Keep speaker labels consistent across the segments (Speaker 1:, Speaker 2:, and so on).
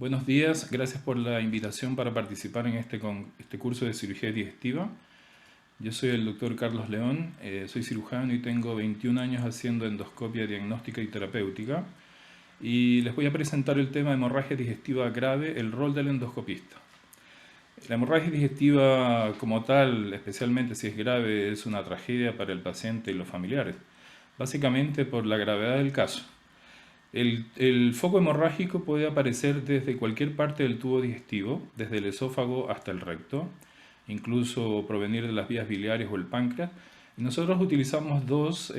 Speaker 1: Buenos días, gracias por la invitación para participar en este curso de cirugía digestiva. Yo soy el doctor Carlos León, soy cirujano y tengo 21 años haciendo endoscopia diagnóstica y terapéutica. Y les voy a presentar el tema de hemorragia digestiva grave, el rol del endoscopista. La hemorragia digestiva como tal, especialmente si es grave, es una tragedia para el paciente y los familiares, básicamente por la gravedad del caso. El foco hemorrágico puede aparecer desde cualquier parte del tubo digestivo, desde el esófago hasta el recto, incluso provenir de las vías biliares o el páncreas. Y nosotros utilizamos dos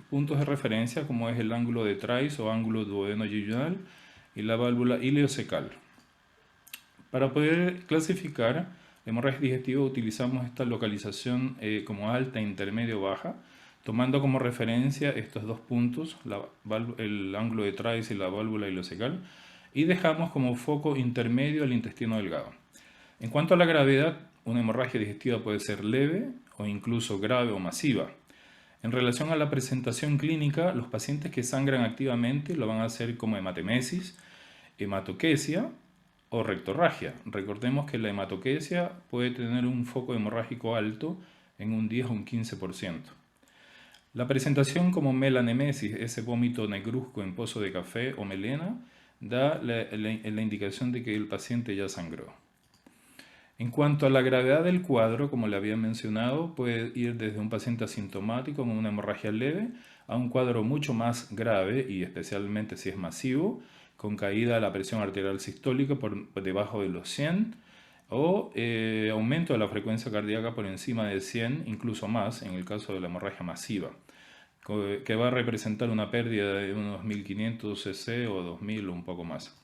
Speaker 1: puntos de referencia, como es el ángulo de Trice o ángulo duodeno-yeyunal y la válvula ileocecal. Para poder clasificar la hemorragia digestiva utilizamos esta localización como alta, intermedia o baja, tomando como referencia estos dos puntos, el ángulo de Trice y la válvula ileocecal, y dejamos como foco intermedio el intestino delgado. En cuanto a la gravedad, una hemorragia digestiva puede ser leve o incluso grave o masiva. En relación a la presentación clínica, los pacientes que sangran activamente lo van a hacer como hematemesis, hematoquesia o rectorragia. Recordemos que la hematoquesia puede tener un foco hemorrágico alto en un 10 o un 15%. La presentación como melanemesis, ese vómito negruzco en pozo de café o melena, da la indicación de que el paciente ya sangró. En cuanto a la gravedad del cuadro, como le había mencionado, puede ir desde un paciente asintomático con una hemorragia leve a un cuadro mucho más grave y especialmente si es masivo, con caída de la presión arterial sistólica por debajo de los 100 o aumento de la frecuencia cardíaca por encima de 100, incluso más en el caso de la hemorragia masiva, que va a representar una pérdida de unos 1500 cc o 2000 o un poco más.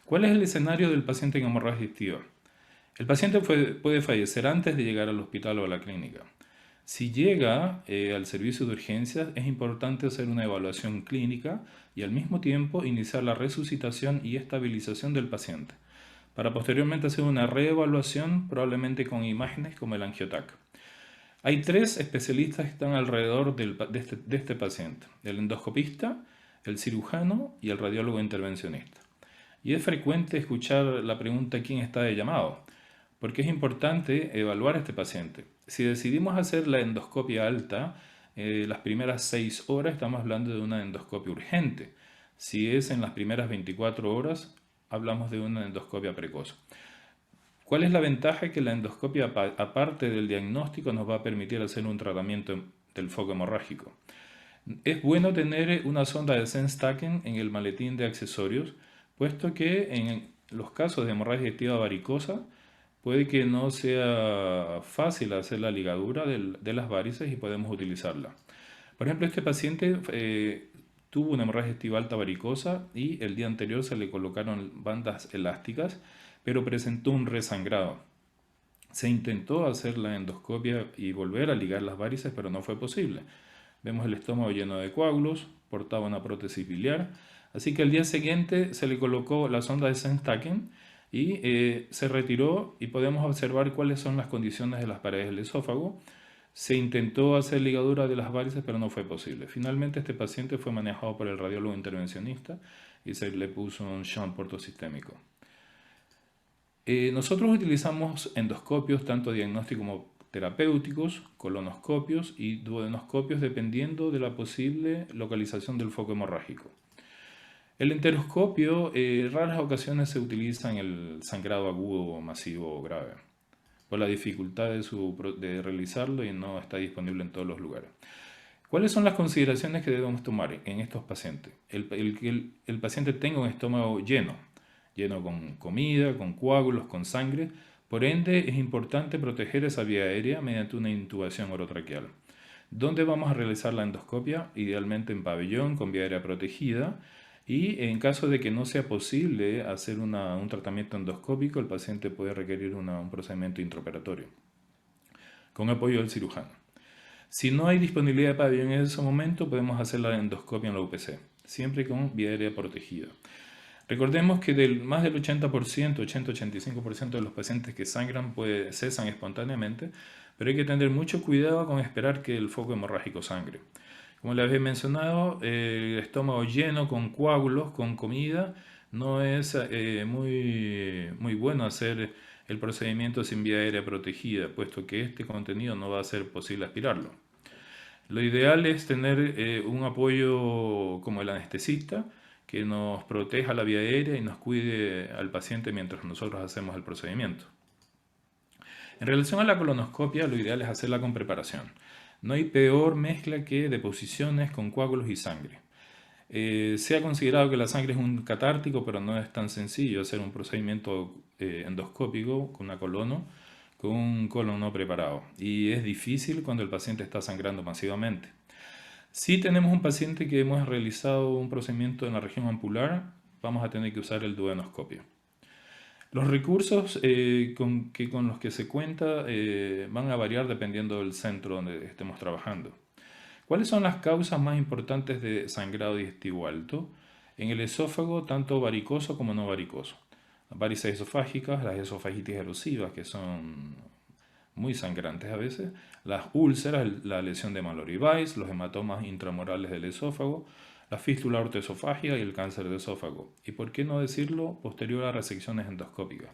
Speaker 1: ¿Cuál es el escenario del paciente en hemorragia digestiva? El paciente puede fallecer antes de llegar al hospital o a la clínica. Si llega al servicio de urgencias, es importante hacer una evaluación clínica y al mismo tiempo iniciar la resucitación y estabilización del paciente, para posteriormente hacer una reevaluación, probablemente con imágenes como el angiotac. Hay tres especialistas que están alrededor de este paciente: el endoscopista, el cirujano y el radiólogo intervencionista. Y es frecuente escuchar la pregunta ¿quién está de llamado? Porque es importante evaluar a este paciente. Si decidimos hacer la endoscopia alta, las primeras 6 horas estamos hablando de una endoscopia urgente. Si es en las primeras 24 horas, hablamos de una endoscopia precoz. ¿Cuál es la ventaja? Que la endoscopia, aparte del diagnóstico, nos va a permitir hacer un tratamiento del foco hemorrágico. Es bueno tener una sonda de Sense-Taken en el maletín de accesorios, puesto que en los casos de hemorragia digestiva varicosa puede que no sea fácil hacer la ligadura de las varices y podemos utilizarla. Por ejemplo, este paciente tuvo una hemorragia digestiva alta varicosa y el día anterior se le colocaron bandas elásticas, pero presentó un resangrado. Se intentó hacer la endoscopia y volver a ligar las varices, pero no fue posible. Vemos el estómago lleno de coágulos, portaba una prótesis biliar, así que al día siguiente se le colocó la sonda de Sense-Taken y se retiró y podemos observar cuáles son las condiciones de las paredes del esófago. Se intentó hacer ligadura de las varices, pero no fue posible. Finalmente este paciente fue manejado por el radiólogo intervencionista y se le puso un shunt portosistémico. Nosotros utilizamos endoscopios, tanto diagnósticos como terapéuticos, colonoscopios y duodenoscopios, dependiendo de la posible localización del foco hemorrágico. El enteroscopio, raras ocasiones se utiliza en el sangrado agudo, masivo o grave, por la dificultad de realizarlo y no está disponible en todos los lugares. ¿Cuáles son las consideraciones que debemos tomar en estos pacientes? El paciente tenga un estómago lleno con comida, con coágulos, con sangre. Por ende, es importante proteger esa vía aérea mediante una intubación orotraqueal. ¿Dónde vamos a realizar la endoscopia? Idealmente en pabellón, con vía aérea protegida. Y en caso de que no sea posible hacer un tratamiento endoscópico, el paciente puede requerir un procedimiento intraoperatorio con apoyo del cirujano. Si no hay disponibilidad de pabellón en ese momento, podemos hacer la endoscopia en la UPC, siempre con vía aérea protegida. Recordemos que más del 80%, 80-85% de los pacientes que sangran cesan espontáneamente, pero hay que tener mucho cuidado con esperar que el foco hemorrágico sangre. Como les había mencionado, el estómago lleno con coágulos, con comida, No es muy bueno hacer el procedimiento sin vía aérea protegida, puesto que este contenido no va a ser posible aspirarlo. Lo ideal es tener un apoyo como el anestesista que nos proteja la vía aérea y nos cuide al paciente mientras nosotros hacemos el procedimiento. En relación a la colonoscopia, lo ideal es hacerla con preparación. No hay peor mezcla que deposiciones con coágulos y sangre. Se ha considerado que la sangre es un catártico, pero no es tan sencillo hacer un procedimiento endoscópico con una colono con un colon no preparado. Y es difícil cuando el paciente está sangrando masivamente. Si tenemos un paciente que hemos realizado un procedimiento en la región ampular, vamos a tener que usar el duodenoscopio. Los recursos con los que se cuenta van a variar dependiendo del centro donde estemos trabajando. ¿Cuáles son las causas más importantes de sangrado digestivo alto? En el esófago, tanto varicoso como no varicoso. Las varices esofágicas, las esofagitis erosivas, que son muy sangrantes a veces, las úlceras, la lesión de Mallory Weiss, los hematomas intramurales del esófago, la fístula ortoesofágica y el cáncer de esófago. Y por qué no decirlo, posterior a resecciones endoscópicas.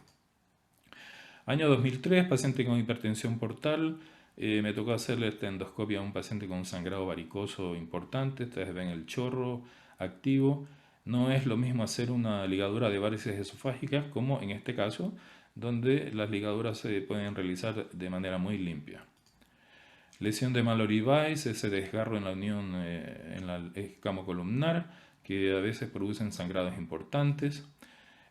Speaker 1: Año 2003, paciente con hipertensión portal. Me tocó hacerle esta endoscopia a un paciente con un sangrado varicoso importante. Ustedes ven el chorro activo. No es lo mismo hacer una ligadura de varices esofágicas como en este caso, donde las ligaduras se pueden realizar de manera muy limpia. Lesión de Mallory Weiss, ese desgarro en la unión en la escamo columnar, que a veces producen sangrados importantes.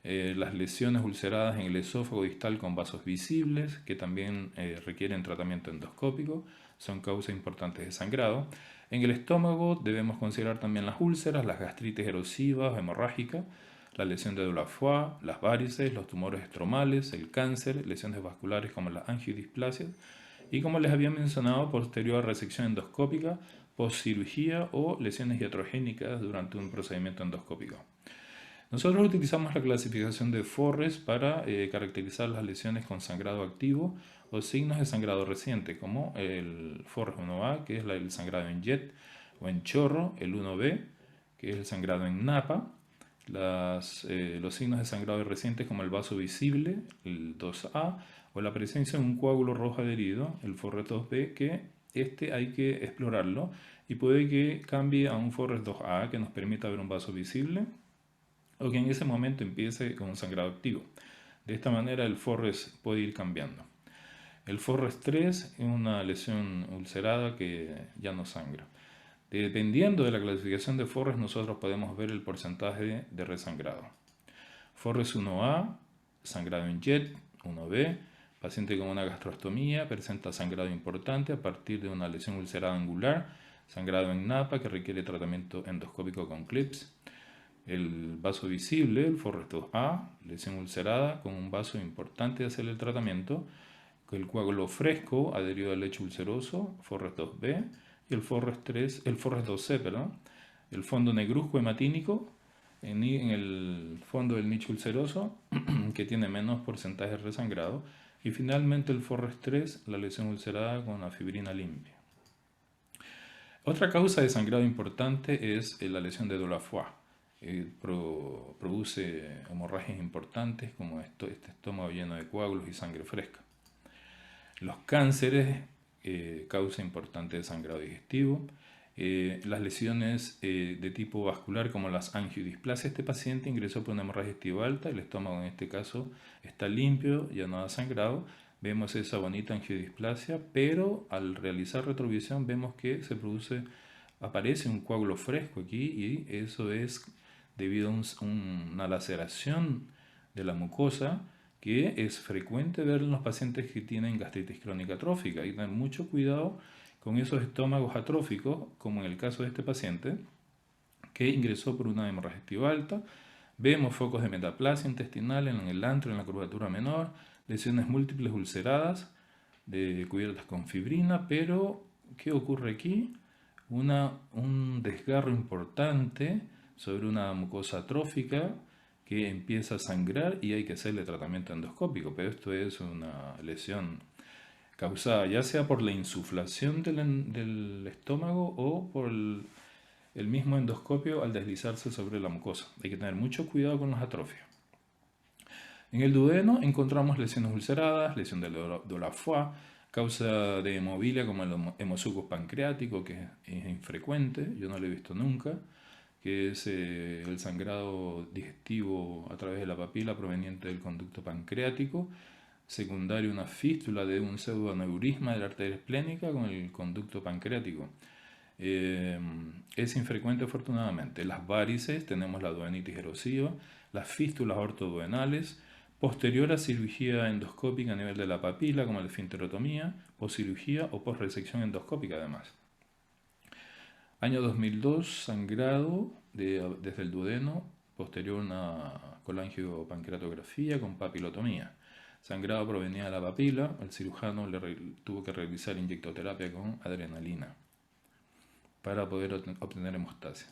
Speaker 1: Las lesiones ulceradas en el esófago distal con vasos visibles, que también requieren tratamiento endoscópico, son causas importantes de sangrado. En el estómago debemos considerar también las úlceras, las gastritis erosivas, hemorrágicas, la lesión de Dulafoy, las varices, los tumores estromales, el cáncer, lesiones vasculares como las angiodisplasias y, como les había mencionado, posterior a resección endoscópica, postcirugía o lesiones iatrogénicas durante un procedimiento endoscópico. Nosotros utilizamos la clasificación de Forres para caracterizar las lesiones con sangrado activo o signos de sangrado reciente, como el Forres 1A, que es el sangrado en jet o en chorro, el 1B, que es el sangrado en napa, los signos de sangrado recientes como el vaso visible, el 2A, o la presencia de un coágulo rojo adherido, el Forres 2B, que hay que explorarlo y puede que cambie a un Forres 2A que nos permita ver un vaso visible o que en ese momento empiece con un sangrado activo. De esta manera el Forres puede ir cambiando. El Forres 3 es una lesión ulcerada que ya no sangra. Dependiendo de la clasificación de Forres, nosotros podemos ver el porcentaje de resangrado. Forres 1A, sangrado en jet, 1B, paciente con una gastrostomía, presenta sangrado importante a partir de una lesión ulcerada angular, sangrado en napa que requiere tratamiento endoscópico con clips. El vaso visible, el Forres 2A, lesión ulcerada con un vaso importante de hacer el tratamiento, el coágulo fresco adherido al lecho ulceroso, Forres 2B, y el Forres 2C, perdón, el fondo negruzco hematínico en el fondo del nicho ulceroso que tiene menos porcentaje de resangrado, y finalmente el Forres 3, la lesión ulcerada con la fibrina limpia. Otra causa de sangrado importante es la lesión de Dulafoy. Produce hemorragias importantes como este estómago lleno de coágulos y sangre fresca. Los cánceres, causa importante de sangrado digestivo. Las lesiones de tipo vascular como las angiodisplasias. Este paciente ingresó por una hemorragia digestiva alta, el estómago en este caso está limpio, ya no ha sangrado. Vemos esa bonita angiodisplasia, pero al realizar retrovisión vemos que aparece un coágulo fresco aquí, y eso es debido a una laceración de la mucosa que es frecuente ver en los pacientes que tienen gastritis crónica atrófica. Hay que tener mucho cuidado con esos estómagos atróficos, como en el caso de este paciente que ingresó por una hemorragia digestiva alta. Vemos focos de metaplasia intestinal en el antro, en la curvatura menor, lesiones múltiples ulceradas cubiertas con fibrina, pero ¿qué ocurre aquí? Un desgarro importante sobre una mucosa atrófica que empieza a sangrar y hay que hacerle tratamiento endoscópico, pero esto es una lesión causada ya sea por la insuflación del estómago o por el mismo endoscopio al deslizarse sobre la mucosa. Hay que tener mucho cuidado con las atrofias. En el duodeno encontramos lesiones ulceradas, lesión de la foie, causa de hemofilia como el hemosucus pancreático, que es infrecuente, yo no lo he visto nunca, que es el sangrado digestivo a través de la papila proveniente del conducto pancreático, secundario una fístula de un pseudoaneurisma de la arteria esplénica con el conducto pancreático. Es infrecuente afortunadamente. Las varices, tenemos la duodenitis erosiva, las fístulas ortoduodenales, posterior a cirugía endoscópica a nivel de la papila, como la esfinterotomía, poscirugía o posresección endoscópica además. Año 2002, sangrado desde el duodeno, posterior a una colangiopancreatografía con papilotomía. Sangrado provenía de la papila, el cirujano tuvo que realizar inyectoterapia con adrenalina para poder obtener hemostasia.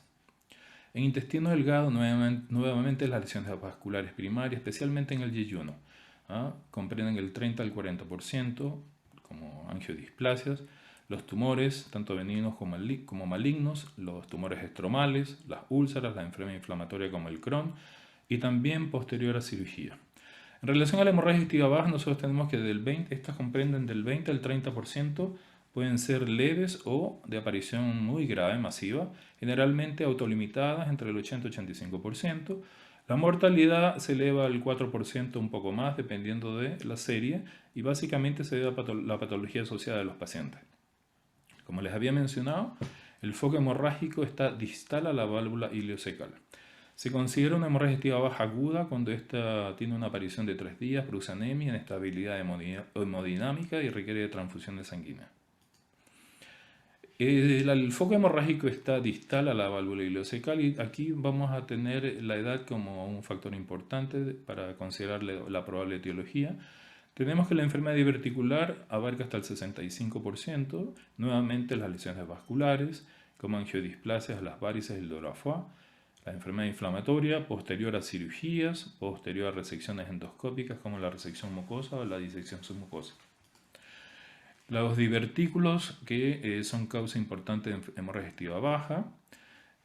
Speaker 1: En intestino delgado, nuevamente las lesiones vasculares primarias, especialmente en el yeyuno, comprenden el 30 al 40%, como angiodisplasias, los tumores, tanto benignos como malignos, los tumores estromales, las úlceras, la enfermedad inflamatoria como el Crohn, y también posterior a cirugía. En relación a la hemorragia digestiva baja, nosotros tenemos que estas comprenden del 20 al 30%, pueden ser leves o de aparición muy grave, masiva, generalmente autolimitadas entre el 80 y 85%. La mortalidad se eleva al 4%, un poco más, dependiendo de la serie, y básicamente se debe a la patología asociada de los pacientes. Como les había mencionado, el foco hemorrágico está distal a la válvula ileocecal. Se considera una hemorragia digestiva baja aguda cuando esta tiene una aparición de 3 días, produce anemia, inestabilidad hemodinámica y requiere de transfusiones sanguíneas. El foco hemorrágico está distal a la válvula ileocecal y aquí vamos a tener la edad como un factor importante para considerar la probable etiología. Tenemos que la enfermedad diverticular abarca hasta el 65%, nuevamente las lesiones vasculares, como angiodisplasias, las varices y el de la foie, la enfermedad inflamatoria posterior a cirugías, posterior a resecciones endoscópicas como la resección mucosa o la disección submucosa. Los divertículos, que son causa importante de hemorragia digestiva baja,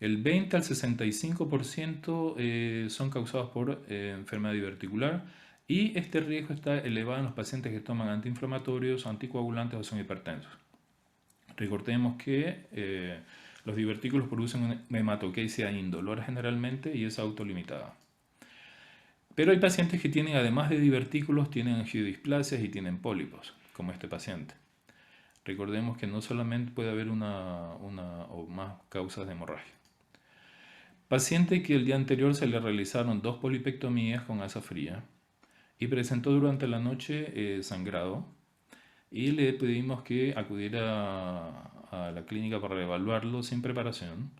Speaker 1: el 20 al 65% son causados por enfermedad diverticular y este riesgo está elevado en los pacientes que toman antiinflamatorios, anticoagulantes o son hipertensos. Recordemos que los divertículos producen una hematoquesia indolora generalmente y es autolimitada. Pero hay pacientes que tienen, además de divertículos, tienen angiodisplasias y tienen pólipos, como este paciente. Recordemos que no solamente puede haber una o más causas de hemorragia. Paciente que el día anterior se le realizaron 2 polipectomías con asa fría y presentó durante la noche sangrado y le pedimos que acudiera a la clínica para evaluarlo sin preparación.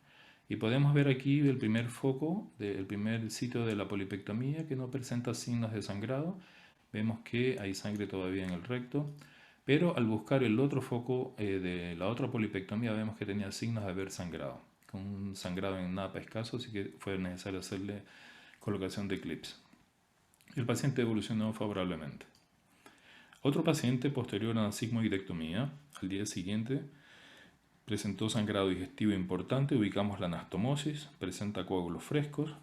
Speaker 1: Y podemos ver aquí el primer foco, el primer sitio de la polipectomía que no presenta signos de sangrado. Vemos que hay sangre todavía en el recto. Pero al buscar el otro foco de la otra polipectomía vemos que tenía signos de haber sangrado, con un sangrado en napa escaso, así que fue necesario hacerle colocación de clips. El paciente evolucionó favorablemente. Otro paciente posterior a la sigmoidectomía, al día siguiente, presentó sangrado digestivo importante, ubicamos la anastomosis, presenta coágulos frescos,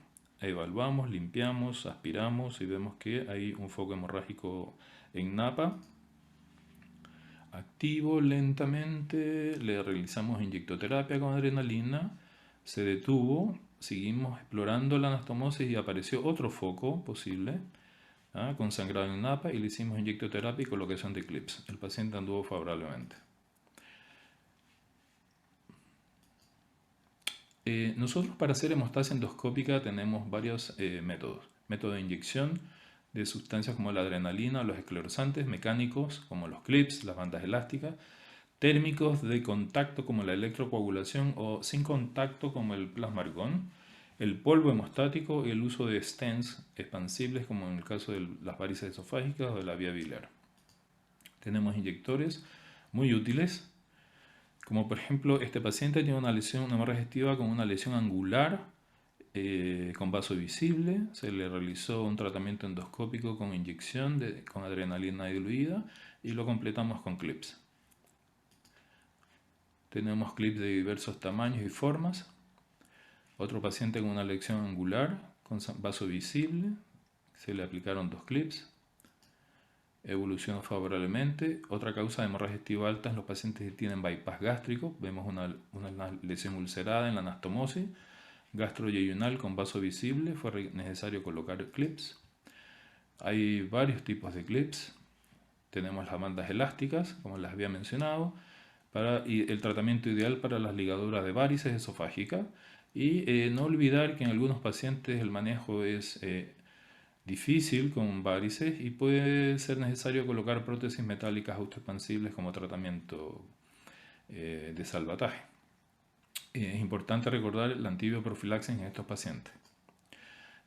Speaker 1: evaluamos, limpiamos, aspiramos y vemos que hay un foco hemorrágico en napa. Activo lentamente, le realizamos inyectoterapia con adrenalina, se detuvo, seguimos explorando la anastomosis y apareció otro foco posible, con sangrado en napa y le hicimos inyectoterapia y colocación de clips. El paciente anduvo favorablemente. Nosotros para hacer hemostasia endoscópica tenemos varios métodos. Método de inyección de sustancias como la adrenalina, los esclerozantes, mecánicos como los clips, las bandas elásticas, térmicos de contacto como la electrocoagulación o sin contacto como el plasma argón, el polvo hemostático y el uso de stents expansibles como en el caso de las varices esofágicas o de la vía biliar. Tenemos inyectores muy útiles, como por ejemplo este paciente tiene una lesión, una hemorragia digestiva con una lesión angular con vaso visible, se le realizó un tratamiento endoscópico con inyección con adrenalina diluida y lo completamos con clips. Tenemos clips de diversos tamaños y formas. Otro paciente con una lesión angular, con vaso visible, se le aplicaron 2 clips. Evolucionó favorablemente. Otra causa de hemorragia digestiva alta en los pacientes que tienen bypass gástrico. Vemos una lesión ulcerada en la anastomosis gastroyeyunal con vaso visible. Fue necesario colocar clips. Hay varios tipos de clips. Tenemos las bandas elásticas, como las había mencionado, y el tratamiento ideal para las ligaduras de varices esofágicas. Y no olvidar que en algunos pacientes el manejo es difícil con varices y puede ser necesario colocar prótesis metálicas autoexpansibles como tratamiento de salvataje. Es importante recordar la antibioprofilaxis en estos pacientes.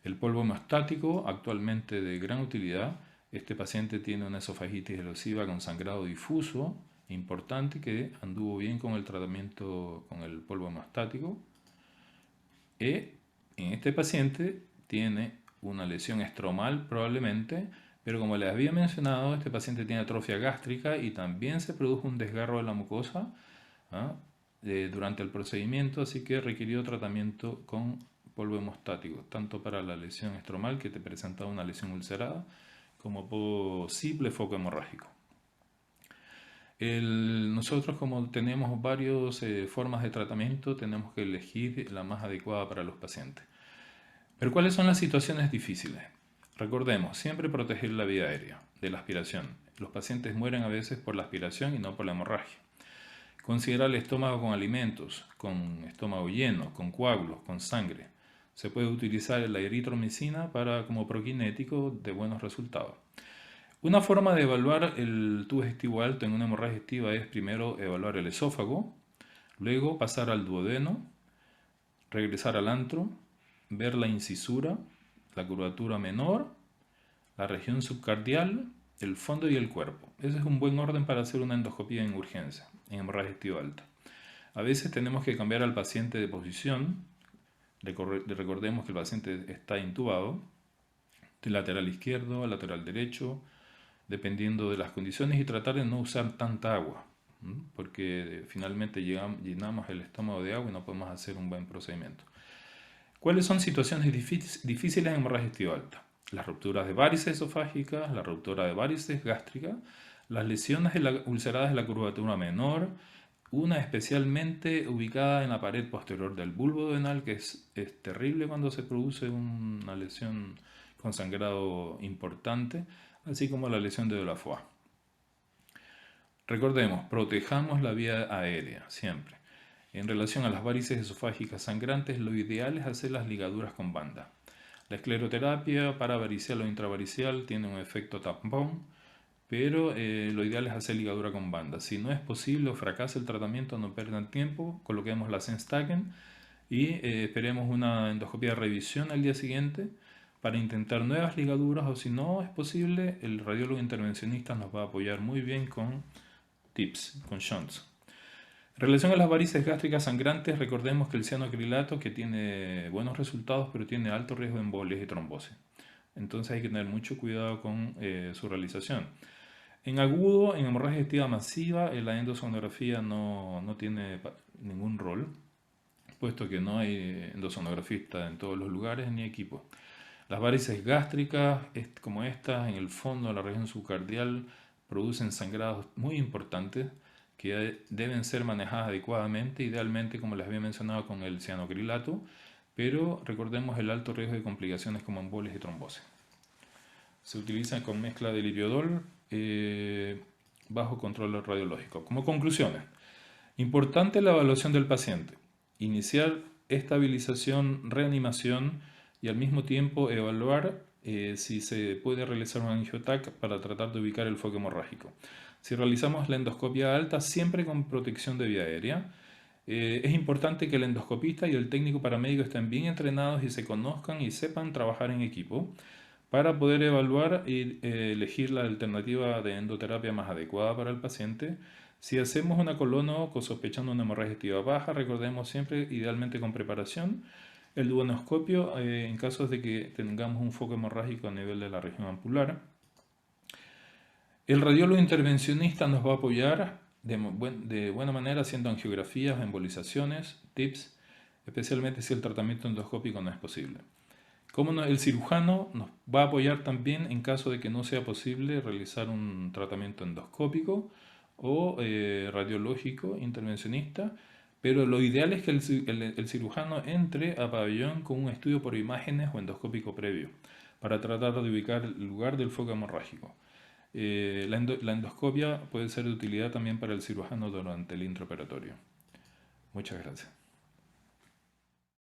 Speaker 1: El polvo hemostático, actualmente de gran utilidad. Este paciente tiene una esofagitis erosiva con sangrado difuso, importante, que anduvo bien con el tratamiento con el polvo hemostático. En este paciente tiene una lesión estromal probablemente, pero como les había mencionado, este paciente tiene atrofia gástrica y también se produjo un desgarro de la mucosa durante el procedimiento, así que requirió tratamiento con polvo hemostático, tanto para la lesión estromal, que te presentaba una lesión ulcerada, como posible foco hemorrágico. Nosotros, como tenemos varias formas de tratamiento, tenemos que elegir la más adecuada para los pacientes. Pero ¿cuáles son las situaciones difíciles? Recordemos, siempre proteger la vía aérea de la aspiración. Los pacientes mueren a veces por la aspiración y no por la hemorragia. Considerar el estómago con alimentos, con estómago lleno, con coágulos, con sangre. Se puede utilizar la eritromicina como prokinético de buenos resultados. Una forma de evaluar el tubo digestivo alto en una hemorragia digestiva es primero evaluar el esófago, luego pasar al duodeno, regresar al antro, ver la incisura, la curvatura menor, la región subcardial, el fondo y el cuerpo. Ese es un buen orden para hacer una endoscopía en urgencia, en hemorragia digestiva alta. A veces tenemos que cambiar al paciente de posición. Recordemos que el paciente está intubado, de lateral izquierdo a lateral derecho, dependiendo de las condiciones, y tratar de no usar tanta agua, porque finalmente llenamos el estómago de agua y no podemos hacer un buen procedimiento. ¿Cuáles son situaciones difíciles en hemorragia digestiva alta? Las rupturas de varices esofágicas, la ruptura de varices gástricas, las lesiones ulceradas de la curvatura menor, una especialmente ubicada en la pared posterior del bulbo duodenal, que es terrible cuando se produce una lesión con sangrado importante, así como la lesión de la foie. Recordemos, protejamos la vía aérea siempre. En relación a las varices esofágicas sangrantes, lo ideal es hacer las ligaduras con banda. La escleroterapia paravaricial o intravaricial tiene un efecto tampón, pero lo ideal es hacer ligadura con banda. Si no es posible o fracasa el tratamiento, no pierdan tiempo, coloquemos la Senstaken y esperemos una endoscopia de revisión al día siguiente para intentar nuevas ligaduras, o si no es posible, el radiólogo intervencionista nos va a apoyar muy bien con tips, con shunts. En relación a las varices gástricas sangrantes, recordemos que el cianoacrilato, que tiene buenos resultados, pero tiene alto riesgo de embolias y trombosis. Entonces hay que tener mucho cuidado con su realización. En agudo, en hemorragia digestiva masiva, la endosonografía no tiene ningún rol, puesto que no hay endosonografista en todos los lugares ni equipo. Las varices gástricas, como estas, en el fondo de la región subcardial, producen sangrados muy importantes que deben ser manejadas adecuadamente, idealmente, como les había mencionado, con el cianoacrilato, pero recordemos el alto riesgo de complicaciones como embolias y trombosis. Se utilizan con mezcla de lipiodol bajo control radiológico. Como conclusiones, importante la evaluación del paciente, iniciar estabilización, reanimación y al mismo tiempo evaluar si se puede realizar un angiotac para tratar de ubicar el foco hemorrágico. Si realizamos la endoscopia alta, siempre con protección de vía aérea, es importante que el endoscopista y el técnico paramédico estén bien entrenados y se conozcan y sepan trabajar en equipo para poder evaluar y elegir la alternativa de endoterapia más adecuada para el paciente. Si hacemos una colono sospechando una hemorragia digestiva baja, recordemos siempre, idealmente con preparación, el duodenoscopio en casos de que tengamos un foco hemorrágico a nivel de la región ampular. El radiólogo intervencionista nos va a apoyar de buena manera haciendo angiografías, embolizaciones, tips, especialmente si el tratamiento endoscópico no es posible. El cirujano nos va a apoyar también en caso de que no sea posible realizar un tratamiento endoscópico o radiológico intervencionista, pero lo ideal es que el cirujano entre a pabellón con un estudio por imágenes o endoscópico previo para tratar de ubicar el lugar del foco hemorrágico. La endoscopia puede ser de utilidad también para el cirujano durante el intraoperatorio. Muchas gracias.